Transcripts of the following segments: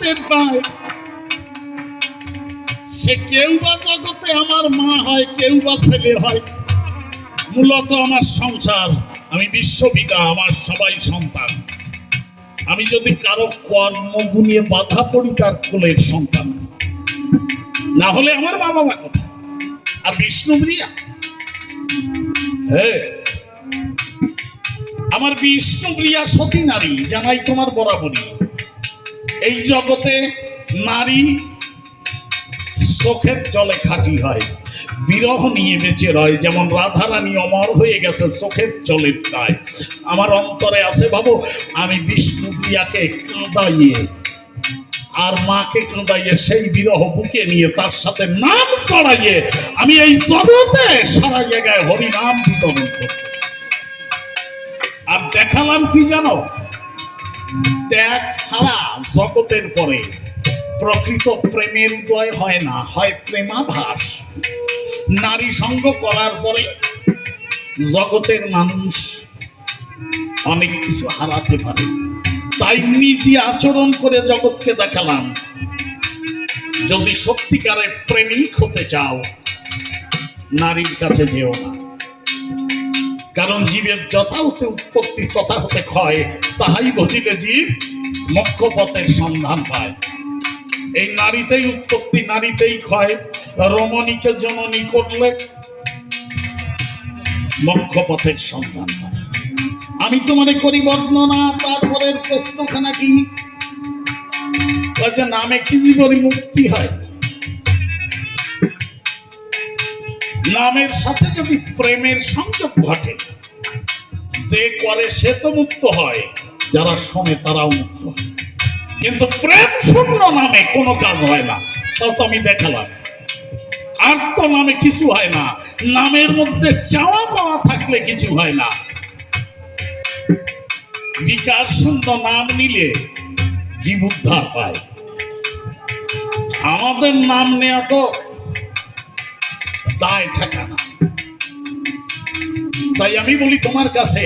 জগতের পায়, সে কেউ বা জগতে আমার মা হয়, কেউ বা ছেলে হয়, মূলত আমার সংসার, আমি বিশ্বপিতা, আমার সবাই সন্তান। আমি যদি কারো কর্মগুণে বাধা পড়ি, তার কোলের সন্তান, না হলে আমার মা বাবা কথা। আর বিষ্ণুপ্রিয়া, হ্যাঁ, আমার বিষ্ণুপ্রিয়া সতী নারী, জানাই তোমার বরাবরই। এই জগতে নারী চোখের জলে খাঁটি হয়, বিরহ নিয়ে বেঁচে রয়। যেমন রাধারানী অমর হয়ে গেছে চোখের জলের দায়। আমার অন্তরে আছে ভাবো, আমি বিষ্ণুপ্রিয়াকে কাঁদাইয়ে আর মাকে কাঁদাইয়ে সেই বিরহ বুকে নিয়ে তার সাথে নাম চড়াইয়ে আমি এই জগতে সারা জায়গায় হরিনাম বিতরণ করব। আর দেখালাম কি জানো, ত্যাগ ছাড়া জগতের পরে প্রকৃত প্রেমের উদয় হয় না, হয় প্রেমাভাস। নারী সঙ্গ করার পরে জগতের মানুষ অনেক কিছু হারাতে পারে। তাই নিজে আচরণ করে জগৎকে দেখালাম, যদি সত্যিকারের প্রেমিক হতে চাও, নারীর কাছে যেও না। কারণ জীবের যথা হতে উৎপত্তি তথা হতে ক্ষয়, তাহাই বুঝিলে জীব মোক্ষ পথের সন্ধান পায়। এই নারীতেই উৎপত্তি, নারীতেই ক্ষয়। রমণীকে জননী করলে মোক্ষ পথের সন্ধান পায়। আমি তোমাদের করি বর্ণনা। তারপরের প্রশ্নখানা কি, নামে কি জীবনে মুক্তি হয়? নামের সাথে যদি প্রেমের সংযোগ ঘটে, যে করে সে তো মুক্ত হয়, যারা শোনে তারাও মুক্ত হয়। কিন্তু প্রেম শূন্য নামে কোনো কাজ হয় না, তাও তো আমি দেখালাম। আর তো নামে কিছু হয় না, নামের মধ্যে চাওয়া পাওয়া থাকলে কিছু হয় না। বিকার শূন্য নাম নিলে জীব উদ্ধার পায়। আমাদের নাম নেওয়া তো দায় ঠেকানা। তাই আমি বলি তোমার কাছে,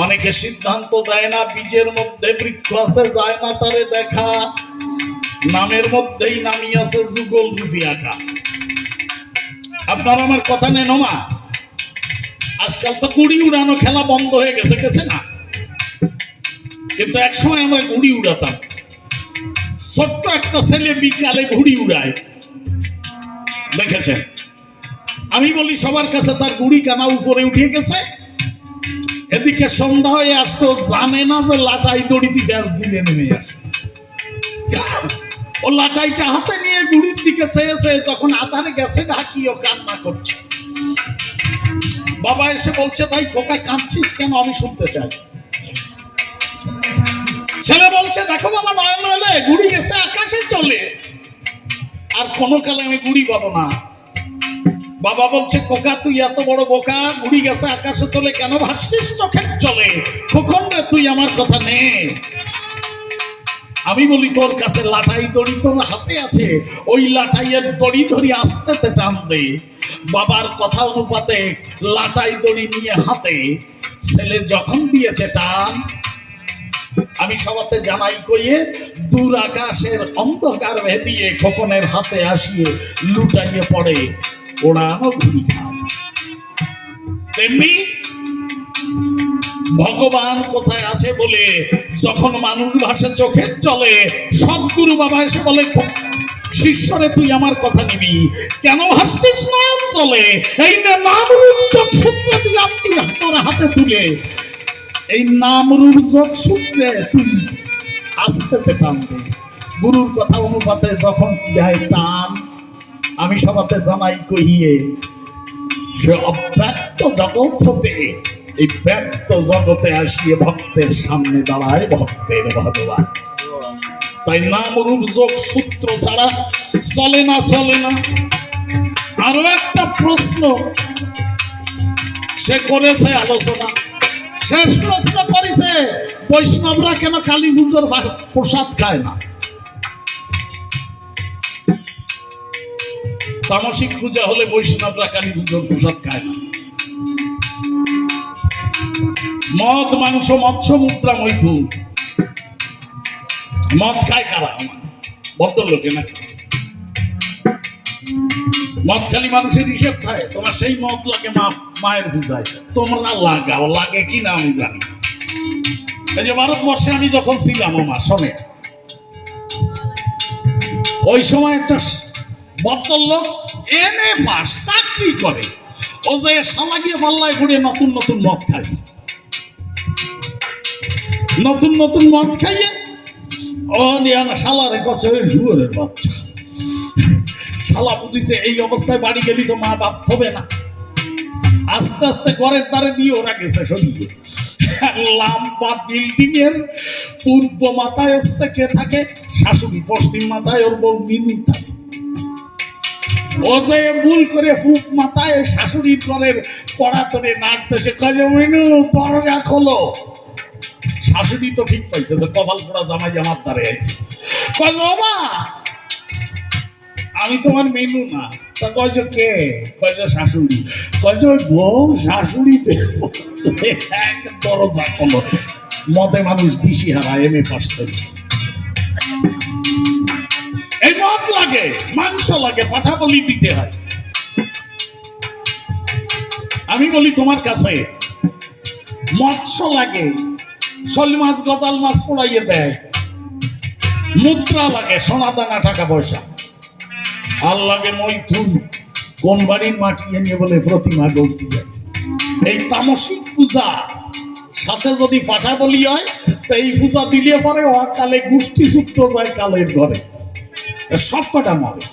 অনেকে সিদ্ধান্ত দেয় না বীজের মধ্যে বৃক্ষ আছে, যায় না তারে দেখা। নামের মধ্যেই নামি আছে যুগল রূপী আঁকা। আপনার আমার কথা নেন মা, আজকাল তো গুড়ি উড়ানো খেলা বন্ধ হয়ে গেছে, গেছে না? কিন্তু একসময় আমরা গুড়ি উড়াতাম। ছোট্ট একটা ছেলে বিকালে ঘুড়ি উড়ায়, দেখেছেন? আমি বলি সবার কাছে তার গুড়ি কানা উপরে উঠে গেছে, এদিকে সন্ধ্যা হয়ে আসছে, জানে না যে লাটাই দড়িতে ব্যাস দিলে নেমে আসে। ও লাটাইটা হাতে নিয়ে গুড়ির দিকে চেয়েছে, তখন আধারে গেছে ঢাকি, ও কান্না করছে। বাবা এসে বলছে, তাই খোকা কাঁদছিস কেন, আমি শুনতে চাই। ছেলে বলছে, দেখো বাবা, নয়ন নইলে গুড়ি গেছে আকাশে চলে, আর কোনো কালে আমি গুড়ি পাবো না। বাবা বলছে, খোকা তুই এত বড় বোকা, গুড়ি গেছে আকাশে চলে কেন ভাবছিস চোখের চলে? কখন রে তুই আমার কথা নে। আমি বলি, তোর কাছে লাটাই দড়ি তোর হাতে আছে, ওই লাটাইয়ের দড়ি ধরি আস্তে টান দে। বাবার কথা অনুপাতে লাটাই দড়ি নিয়ে হাতে ছেলে যখন দিয়েছে টান, আমি সবাতে জানাই কইয়ে দূর আকাশের অন্ধকার ভেদিয়ে খোকনের হাতে আসিয়ে লুটাইয়ে পড়ে ওড়ানো ঘুড়ি খান। তেমনি ভগবান কোথায় আছে বলে যখন মানুষ ভাষা চোখের চলে, সদ্গুরু বাবা এসে বলে, শিষ্যরে তুই আমার কথা নিবি কেন, ভাসছিস নাম চলে। এই নাম রূপ যোগ সূত্র দিলাম তুই তোর হাতে তুলে, এই নাম রূপ যোগ সূত্রে তুই আস্তে টান দে। গুরুর কথা অনুপাতে যখন দেয় টান, আমি সবাতে জানাই কহিয়ে সে অব্যক্ত জগৎ হতে এই ব্যক্ত জগতে আসিয়ে ভক্তের সামনে দাঁড়ায় ভক্তের ভগবান। তাই নাম রূপ যোগ সূত্র ছাড়া চলে না, চলে না। আরো একটা প্রশ্ন সে করেছে আলোচনা, শেষ প্রশ্ন করেছে, বৈষ্ণবরা কেন কালী পুজোর প্রসাদ খায় না? তামসিক পূজা হলে বৈষ্ণবরা কালী পুজোর প্রসাদ খায় না। মদ মাংস মৎস্য মুদ্রা মৈথুন মদ খায় কারা? ভদ্রলোকে নাকি? মদ খালি মানুষের হিসেব থাকে? তোমার সেই মদ লাগে মায়ের পূজায়, তোমরা লাগাও, লাগে কি না আমি জানি। এই যে ভারতবর্ষে আমি যখন ছিলাম আমার শোনে, ওই সময় একটা ভদ্রলোক এনে পাস চাকরি করে, ও যে সালাগিয়ে পাল্লায় ঘুরে নতুন নতুন মদ খাইছে, নতুন নতুন মদ খাইয়ে ও নিয়ে শালারে করছে শুয়োরের বাচ্চা। শালা বুঝিছে এই অবস্থায় বাড়ি গেলি তো মা বাপ হবে না, আস্তে আস্তে ঘরের দ্বারে দিয়ে ওরা গেছে সরিয়ে। লম্বা বিল্ডিং এর পূর্ব মাথায় এসছে কে থাকে? শাশুড়ি। পশ্চিম মাথায় ওর বউ মিনু থাকে। ও যে ভুল করে ফুক মাথায় শাশুড়ির ঘরের পড়া তোরে নাড়তেছে, কাজে মিনু দরজা খোলো। শাশুড়ি তো ঠিক পাইছে যে কপাল পোড়া জামাই আমার দ্বারে আছে। কয় বাবা আমি তোমার মেনু না। তা কয় যে কে? কয় যে শাশুড়ি। কয় যে ওই বউ শাশুড়ি দরজা খোলো। মতে মানুষ দিশি হারা, এমএ পার্সেন্ট। এই মদ লাগে, মাংস লাগে, পাঠা বলি দিতে হয়। আমি বলি তোমার কাছে মৎস্য লাগে, শোল মাছ গজাল মাছ পোড়াইয়ে দেয়, মুদ্রা লাগে, সোনা দানা টাকা পয়সা, আর লাগে মৈথুন, কোন বাড়ির মাটি নিয়ে বলে প্রতিমা গড়তে যায়। এই তামসিক পূজা সাথে যদি পাঠা বলি হয়, তো এই পূজা দিলে পরে অকালে গোষ্ঠী সূত্র যায় কালের ঘরে, সব কটা মরে।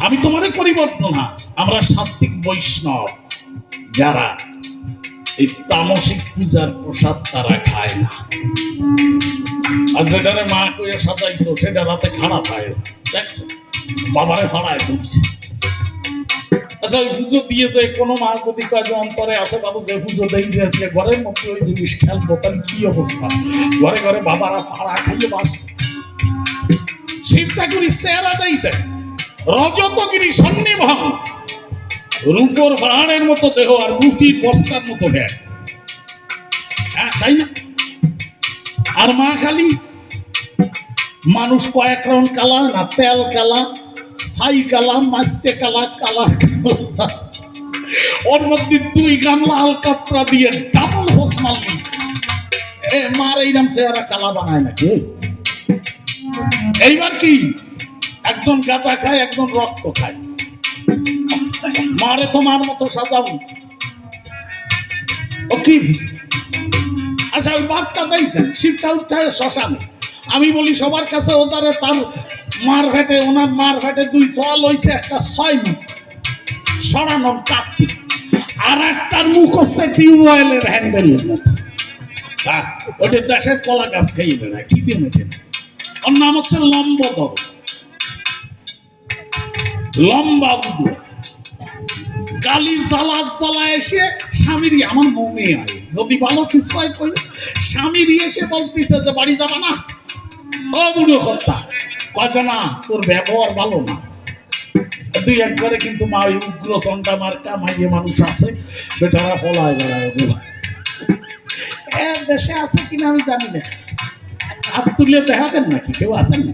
আমি তোমারে পরিবর্তন না, আমরা সাত্বিক বৈষ্ণব যারা এই তামসিক পূজার প্রসাদ তারা খায় না। আর যেটারে মা কইয়া সাজাইছো সেটা রাতে খারাপ হয়, দেখছো বাবারে ফাড়ায় তুলছে। আচ্ছা ওই পুজো দিয়ে যে কোনো মা যদি কয় যে অন্তরে আছে বাবু যে পুজো দেই যে আজকে ঘরের মধ্যে ওই জিনিস খেলবো, তাহলে কি অবস্থা? ঘরে ঘরে বাবারা ফাড়া খাইয়ে বাঁচবে। শিব ঠাকুরের চেহারা দিয়েছে রজতগিরি সন্নিভং, রূপর পাহাড়ের মতো দেহ আর মুষ্টির বস্তার মতো ভ্যাট, হ্যাঁ তাই না? আর মা খালি মানুষ কয়েক রাউন্ড কালা না, তেল কালা, ছাই কালা, মাস্তে কালা, কালার কালা, ওর মধ্যে 2 গামলা আলকাতরা দিয়ে ডাবল হোস মারলি এ মার এইরাম চেহারা কালা বানায় নাকি? এইবার কি একজন গাঁজা খায়, একজন রক্ত খায়, মারে তোমার মতো সাজাবো ও কি? আচ্ছা ওই বাপটা দিয়েছেন শিবটা উঠায় শ্মশানে। আমি বলি সবার কাছে ওদারে তার মার ফেটে, ওনার মার ফেটে 2 চল হয়েছে, একটা 6 মুখ সরানোর কার্তিক, আর একটার মুখ হচ্ছে টিউবওয়েলের হ্যান্ডেলের মতো। ওটা দেশের কলা গাছ খাইয়ে বেড়ায়, কি দিয়ে মেটে? ওর নাম হচ্ছে লম্বদর, লম্বা বুধু। গালি জ্বালা এসে স্বামীর আমার মনে হয় যদি ভালো কিছু হয় কই, স্বামীর এসে বলতেছে যে বাড়ি যাবা না? ও বুড়ো কর্তা কয় না তোর ব্যবহার ভালো না। 2 একবারে কিন্তু মা ওই উগ্র চন্ডা মার্কা মাইয়ে মানুষ আছে, বেটারা পলায় বেড়ায়। দেশে আছে কিনা আমি জানি না, হাত তুলে দেখাবেন নাকি? কেউ আছেন না?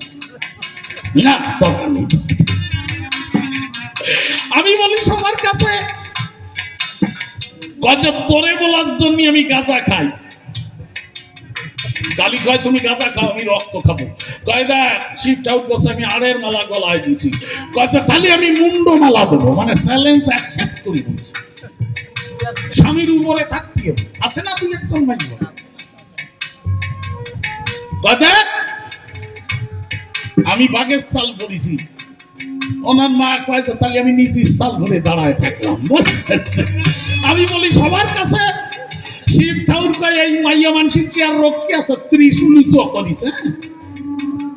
না দরকার নেই। আমি বলি সবার কাছে গজব তোরে বলার জন্য আমি গাঁজা খাই। গালি কয় তুমি গাঁজা খাও, আমি রক্ত খাবো। কয় দেখ শিব ঠাকুর কাছে আমি আড়ের মালা গলায় দিছি, কয় তাহলে আমি মুন্ড মালা দেবো, মানে চ্যালেঞ্জ অ্যাকসেপ্ট করি বলছি। স্বামীর উপরে থাকতে হবে, আছে না 2 একজন ভাই? কয় দেখ আমি বাঘের চাল পড়েছি। ওনার মা কয় তাহলে আমি নিজের চাল ধরে দাঁড়ায় থাকলাম। আমি বলি সবার কাছে শিব ঠাকুর কয় এই মাইয়া মানসিক কি আর রোগ কি আছে? ত্রিশূল উঁচু করেছে।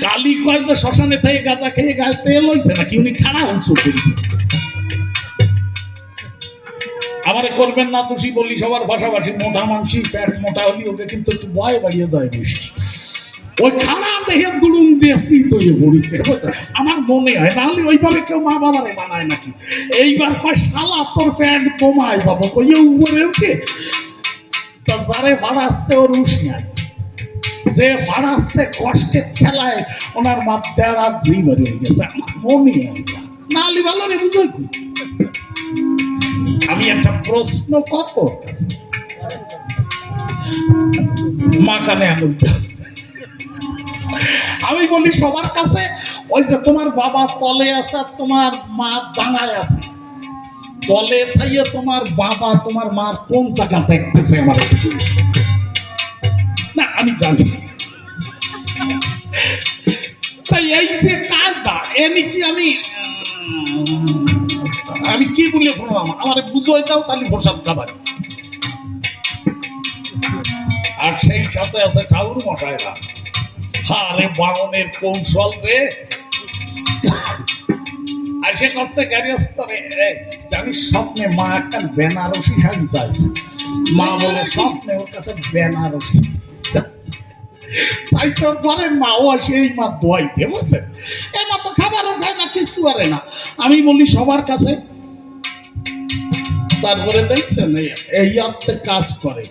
কালী কয় যে শ্মশানে থেকে গাঁজা খেয়ে গায়ে তেল হয়েছে নাকি, উনি খাড়া উঁচু করেছে। আমারে করবেন না দোষী বলি সবার ভাষাভাষী। মোটা মানসি পেট মোটা হলি ওকে কিন্তু একটু ভয় বাড়িয়ে যায় বেশি। ওই খানা দেখে দুলুম দিয়ে শীত হয়ে পড়েছে, আমার মনে হয়। নাহলে ওইভাবে কেউ মা বাবারে বানায় নাকি? এইবার কয় শালা তোর প্যান্ট কমায় যাবো, কইয়ে উপরে উঠে তা যারে ভাড়া আসছে ওর উস নাই, যে ফাড়াচ্ছে কষ্টের ঠেলায় ওনার মা দেড়া জীবন হয়ে গেছে। আমার মনে হয় না আলি ভালো রে বুঝো কি। আমি একটা প্রশ্ন করব ওর কাছে, মা কানে আঙুল দাও। আমি বলি সবার কাছে, ওই যে তোমার বাবা তলে আছে আর তোমার মা দাঁড়ায় আছে, তলে থাইয়ে তোমার বাবা তোমার মার কোন জায়গা দেখতেছে আমার একটু না, আমি জানি। তাই এই যে কাজটা এমনি কি আমি কি বলে শুনলাম, আমার বুঝোই দাও তাহলে প্রসাদ খাবার। আর সেই সাথে আছে ঠাকুর মশাইরা, আরে বামনের কৌশল রে। আর সে করছে গাড়িস্থ রে, জানিস স্বপ্নে মা একটা বেনারসি শাড়ি চাইছে। মা বলে স্বপ্নে ওর কাছে বেনারসি চাইছে, ঘরের মা ও সেই মা দোয়াইতে বলছে, এ মা তো খাবারও খায় না, কিছু করে না। আমি বলি সবার কাছে, তারপরে দেখছেন এই আত্মে কাজ করে,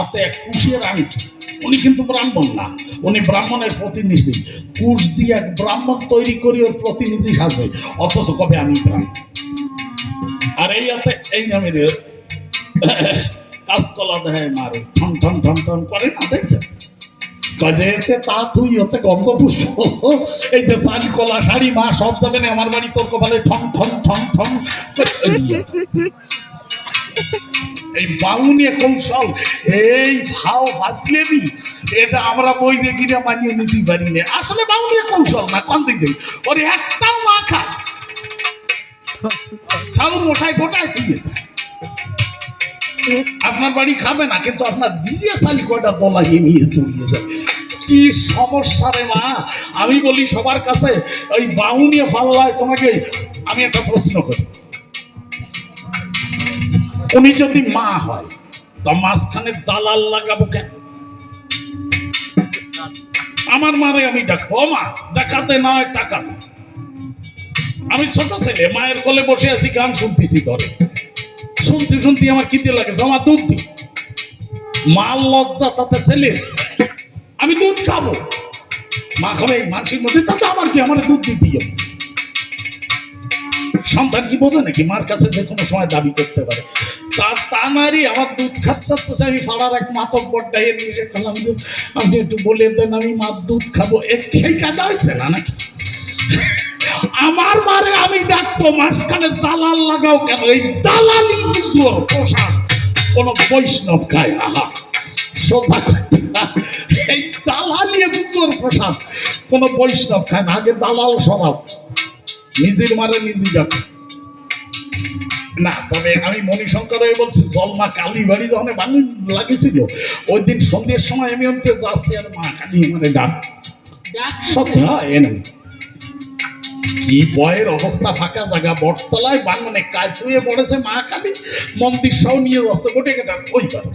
আত্মে এক কুশের আংটি। উনি কিন্তু ব্রাহ্মণ না, উনি ব্রাহ্মণের প্রতিনিধি। কুশ দিয়ে এক ব্রাহ্মণ তৈরি করি ওর প্রতিনিধি সাজে, অথচ কবে আমি ব্রাহ্মণ। আর এই হাতে এই নামের কাজকলা দেখায় মারে, ঠন ঠন ঠন ঠন করে না, দেখছেন কাজে এতে তা তুই হতে গন্ধ পুষ্প। এই যে শাড়ি কলা শাড়ি মা সব যাবে না আমার বাড়ি, তোর কপালে ঠন ঠন ঠন ঠন। এই বাউনিয়া কৌশল, এই ভাও ফাজলেবি, এটা আমরা বইরে গিরে মানিয়ে নিতে পারি না। আসলে বাউনিয়া কৌশল না, কোন দিক দিয়ে ওর একটাও মা খায়। ঠাকুর মশাই গোটায় দিয়েছে, আপনার বাড়ি খাবে না, কিন্তু আপনার বিজিয়া শালি কয়টা দলাইয়ে নিয়ে চলিয়ে যাবে। কি সমস্যা রে মা। আমি বলি সবার কাছে, ওই বাউনিয়া ফাল্লায় তোমাকে আমি একটা প্রশ্ন করি, উনি যদি মা হয় তা মাঝখানে দালাল লাগাবো কেন? আমার মারে আমি ডাকবো, মা দেখাতে নয় টাকা। আমি ছোট ছেলে, মায়ের কোলে বসে আছি, গান শুনতেছি ঘরে, শুনতে শুনতে আমার খিদে লাগেছে, আমার দুধ দি। মার লজ্জা তাতে ছেলে, আমি দুধ খাবো। মা খাবে এই মানুষের মধ্যে, তাতে আমার কি, আমার দুধ দিতে হবে। সন্তান কি বোঝে নাকি মার কাছে যে কোনো সময় দাবি করতে পারে? তা নারী আমার দুধ খাচ্ছে, আমি পাড়ার এক মাতব্বর ডাইয়ে নিয়ে এসে খেলাম যে আপনি একটু বলে দেন আমি মার দুধ খাবো। সেই কাজা হয়েছে না নাকি? আমার মারে আমি ডাকতো, মাঝখানে দালাল লাগাও কেন? এই দালালি জোর প্রসাদ কোন বৈষ্ণব খায় না। সোজা কথা, এই দালালি জোর প্রসাদ কোন বৈষ্ণব খায় না। আগে দালাল সরাও, নিজের মারে নিজে ডাকো না। তবে আমি মণিশঙ্কর বলছি, জলমা কালী বাড়ি যখন বাঙুন লাগিয়েছিল, ওই দিন সন্ধ্যের সময় আমি হচ্ছে যাচ্ছি আর মা কালী মানে ডাক সত্যি হয় এনে কি বয়ের অবস্থা, ফাঁকা জায়গা বটতলায় বাঙনে কায়তুয়ে পড়েছে মা কালী, মন্দির সহ নিয়ে যাচ্ছে গোটে কেটা ওই পারে।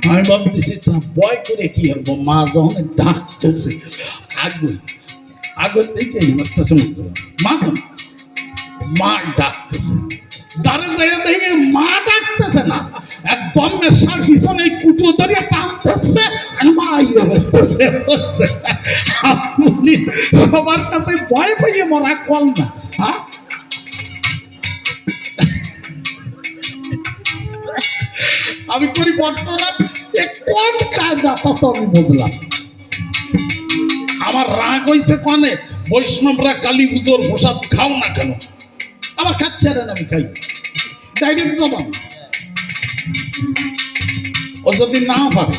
আমি ভাবতেছি তা বয় করে কি হবো, মা যখন ডাকতেছে আগুই আগুন মারতেছে, মা তো মা ডাকতেছে, দাঁড়ে যাই দেখে মা ডাকতেছে না, একদম নেশার পিছনে কুটো ধরিয়ে টানতেছে আর মা ইয়ে করতেছে। সবার কাছে ভয় পাইয়ে মরা কল না। হ্যাঁ, আমি করি বর্তমান কোন কায়দা তা তো আমি বুঝলাম। আমার রাগ হয়েছে কনে, বৈষ্ণবরা কালী পুজোর প্রসাদ খাও না কেন? আমার খাচ্ছে না, আমি খাই ডাইরেক্ট জবাব। ও যদি না পারে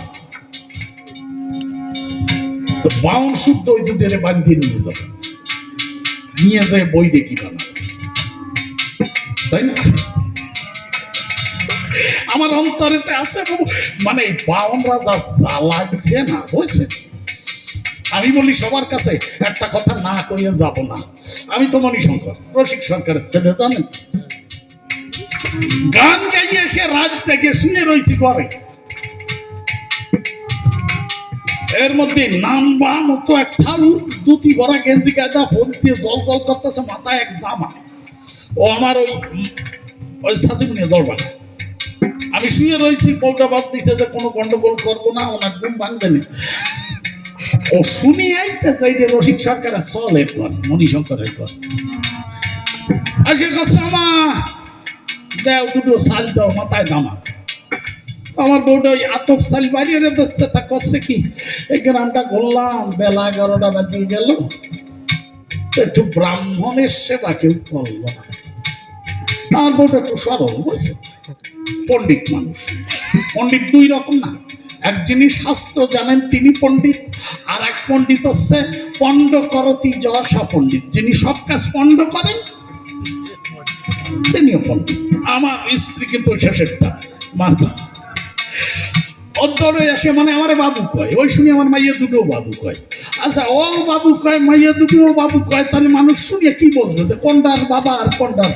বাউন শুদ্ধ ওই দুধের বান্ধিয়ে নিয়ে যাবে, নিয়ে যায় বই দেখি বানা, তাই না? আমার অন্তরেতে আছে মানে বাউনরা যা জ্বালাইছে না, বুঝছে? আমি বলি সবার কাছে একটা কথা না কইয়া যাব না। আমি তো মণিশঙ্কর, রসিক সরকারের ছেলে, জানেন, গান গাইয়ে সে রাত জেগে শুনে রয়েছি ঘরে। এর মধ্যে নামবা মতো এক ঠাউর, দুটি ভরা গেঞ্জি কায়দা, ফোন দিয়ে জল জল করতেছে, মাথায় এক জামা। ও আমার ওই সাচিব নিয়ে জল বানা। আমি শুয়ে রয়েছি, বউটা বাদ দিছে যে কোনো গন্ডগোল করবো না, ওনার ঘুম ভাঙবে না। ও শুনি আইছে যে এটা রসিক সরকারের চলে কর, মণিশঙ্করের কর। আজকে কসমা দেও দুটো সাল দাও মাথায় দামা। আমার বউটা ওই আতপ সাল বাড়িয়ে দিচ্ছে, তা করছে কি এই গ্রামটা ঘুরলাম, বেলা 11টা বাজিয়ে গেল, একটু ব্রাহ্মণের সেবা কেউ করলো না। আমার বউটা একটু সরল বুঝছে, পণ্ডিত মানুষ। পণ্ডিত দুই রকম না, এক যিনি শাস্ত্র জানেন তিনি পণ্ডিত, আর এক পণ্ডিত হচ্ছে পণ্ড করতি যশ পণ্ডিত, যিনি সব কাজ পণ্ড করেন তিনিও পণ্ডিত। আমার স্ত্রী কিন্তু শেষেরটা মানব অন্তরে আসে, মানে আমার বাবু কয়, ওই শুনি আমার মাইয়া দুটো বাবু কয়। আচ্ছা ও বাবু কয়, মাইয়া দুটো বাবু কয়, তাহলে মানুষ শুনিয়ে কি বসবে যে কোনটার বাবা আর কোনটার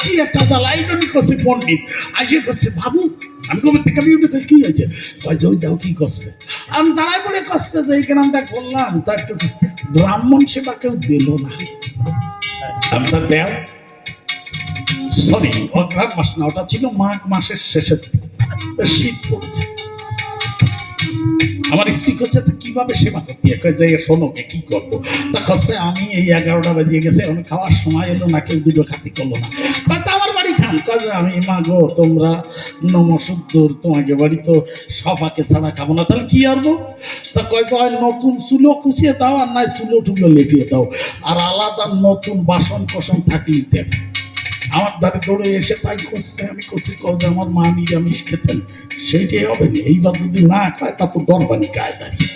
কি একটা জ্বালা। এই জন্য করছে পণ্ডিত আসে করছে বাবু, আমি কবে থেকে আমি উঠে কি হয়েছে, কয় যে ওই দাও কি করছে। আমি দাঁড়ায় বলে করছে যে এই গ্রামটা করলাম, তার একটু ব্রাহ্মণ সেবা কেউ দিল না। আমি তার দেও সরি, অগ্রহায়ণ মাস না, ওটা ছিল মাঘ মাসের শেষের দিন, শীত পড়ছে। আমার স্ত্রী করছে কিভাবে সেবা করতে যাই, শোনোকে কি করবো। তা করছে আমি এই 11টা বাজিয়ে গেছে, আমি খাওয়ার সময় এলো না, কেউ দুটো খাতি করলো না। তা আমার বাড়ি খান, কাজে আমি মা গো তোমরা নমসুদ্দুর, তোমাকে বাড়ি তো সবাকে ছাড়া খাবো না, তাহলে কি আরবো। তা কয় তো নতুন চুলো খুঁচিয়ে দাও, আর নাই চুলো টুলো লেপিয়ে দাও, আর আলাদা নতুন বাসন কোসন থাকলেই দেব। আমার দ্বারে দৌড়ে এসে তাই করছে। আমি করছি যে আমার মা নিরামিষ খেতেন, সেইটাই হবে না। এইবার যদি না খায় তা তো দরবানি গায়ে দাঁড়িয়ে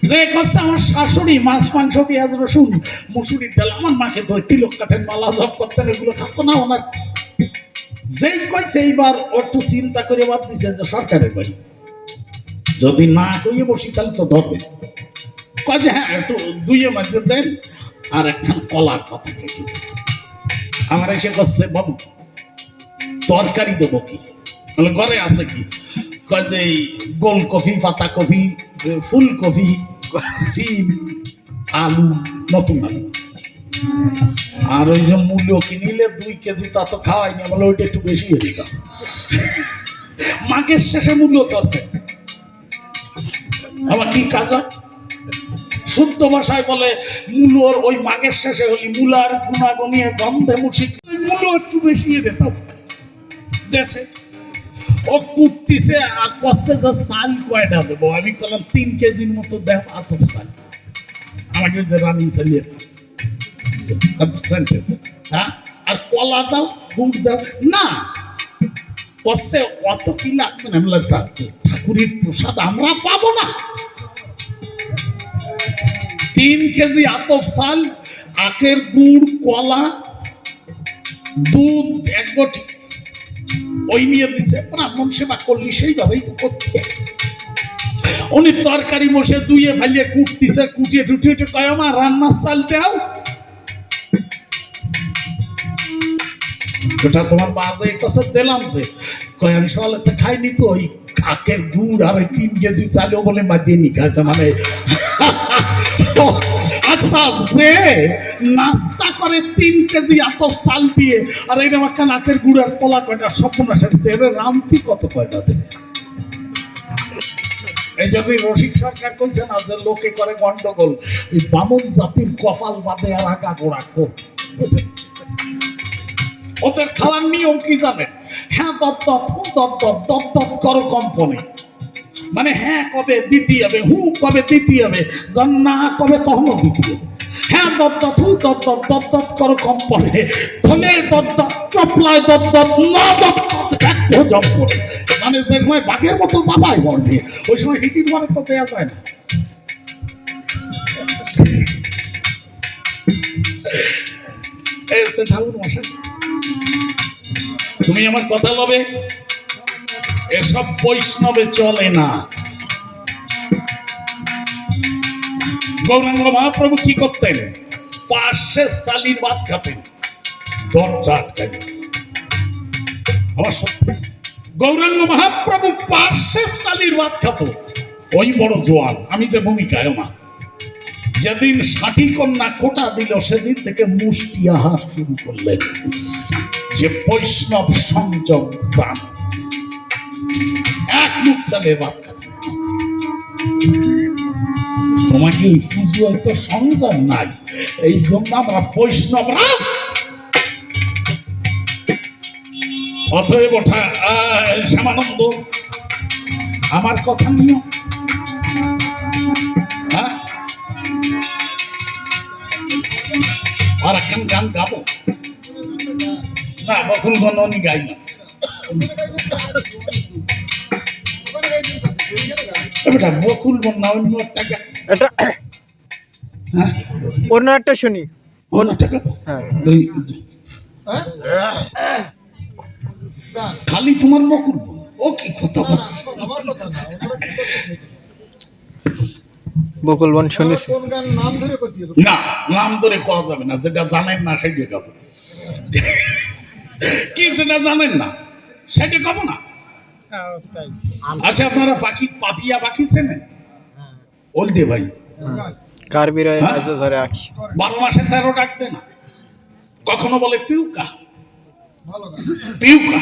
যে করছে আমার শাশুড়ি মাছ মাংস পেঁয়াজ রসুন মুসুরির ডাল, আমার মাকে তো তিলক কাঠের মালা জপ করতেন, এগুলো থাকতো না ওনার। যেই কইছে এইবার একটু চিন্তা করে বাদ দিছে যে সরকারের বাড়ি, যদি না কইয়ে বসি তাহলে তো ধরবে। কয় যে হ্যাঁ একটু দুইয়ে মাঝে দেন আর একখান কলার পাতা কেটে। আমার এসে করছে বাবু তরকারি দেবো কি, বলে ঘরে আছে কি, কয় যে গোল কফি, পাতা কফি, ফুলকপি, সিম, আলু, নতুন আলু, আর ওই যে মূল্য কিনিলে 2 কেজি, তা তো খাওয়াইনি, বলে ওইটা একটু বেশি হয়ে দিতাম। মাঘের শেষে মূল্য তরকারি, আমার কি কাজ হয় শুদ্ধ ভাষায় বলে মূলোর ওই মাঘের শেষে হলি মূলার গুণাগুণিয়ে গন্ধে মুশিক, মূল্য একটু বেশি দিতাম দেশে। ও কুটতিছে আর কষছে যে চাল কয়টা দেবো, আমি বললাম 3 কেজির মতো দেব আতপ চাল। আমাকে যে রানী চালিয়ে হ্যাঁ, আর কলা দাও, গুড় দাও না, কষছে অত কি লাগবে না। বলে ঠাকুরের প্রসাদ আমরা পাবো না। 3 কেজি আতপ চাল, আখের গুড়, কলা, দুধ 1 বটি, ওই নিয়ে দিচ্ছে। ব্রাহ্মণ সেবা করলি সেইভাবেই তো করতে। উনি তরকারি বসে দুইয়ে ফেলিয়ে কুটতিছে, কুটিয়ে টুটিয়ে কয় আমার রান্নার চাল দাও। ওটা তোমার বাজে কাছে দিলাম যে, কয় আমি সকালে তো খাইনি তো, ওই আখের গুড় আর ওই 3 কেজি চালও বলে মাতিয়ে নি খাইছে। মানে আচ্ছা যে নাস্তা করে 3 কেজি আতপ চাল দিয়ে, আর এইরকম একখান আখের গুড় আর কলা কয়টা সর্বনাশা দিচ্ছে, এবার রামতি কত কয়টা দেবে। এই জন্যই রসিক সরকার কইছে না যে লোকে করে গন্ডগোল, ওই বামন জাতির কপাল বাদে আর আগা গোড়া খোক, বুঝছেন। ওদের খাওয়ার নিয়ম কি জানেন? হ্যাঁ দত দত, হু দত দত, দত দত করো কম্পনে, মানে হ্যাঁ কবে দিতে হবে, হু কবে দিতে হবে, যখন না কবে তখনও দিতে হবে। হ্যাঁ দত দত, হু দত দত, দত দত করো কম্পনে, ফলে দত দত, চপলায় দত দত, না দত দত, ব্যাঘ্র জপ করে, মানে যে সময় বাঘের মতো চাপায় বলবে, ওই সময় হিটির মানে তো দেওয়া যায় না। ঠাকুর মশাই তুমি আমার কথা লবে, এসব বৈষ্ণবে চলে না। গৌরাঙ্গ মহাপ্রভু কি করতেন? 500 সালির ভাত খাতেন, দরজা আটকাই। গৌরাঙ্গ মহাপ্রভু 500 সালির ভাত খাত, ওই বড় জোয়ান। আমি যে ভূমিকায় মা, যেদিন 60 কন্যা কোটা দিল সেদিন থেকে মুষ্টি আহার শুরু করলেন, যে বৈষ্ণব সংযম চান। এক মুখ চালে ভাত খাতে। তোমাকে এই পুজো হয়তো সংযম নাই, এই জন্য আমরা বৈষ্ণবরা অতএব ওঠা। শ্যামানন্দ, আমার কথা নিও। হ্যাঁ, আর একখান গান গাবো না? বকুল গণনি গাই না, এটা বকুল বন্যা অন্য একটা গান। এটা হ্যাঁ, অন্য একটা শুনি। অন্য একটা গাবো। হ্যাঁ। খালি তোমার বকুল বন, ও কি কথা বলছে? বকুল বন শুনেছি। না, নাম ধরে কওয়া যাবে না, যেটা জানেন না সেটা গাবো। কি যেটা জানেন না সেটা গাবো না। আচ্ছা, আপনারা পাখি পাপিয়া পাখি চেনেন? ওল দে ভাই, কার বিরয় হ্যাঁ? আজ ধরে আঁকি 12 মাসে 13 ডাক দে না, কখনো বলে পিউকা পিউকা।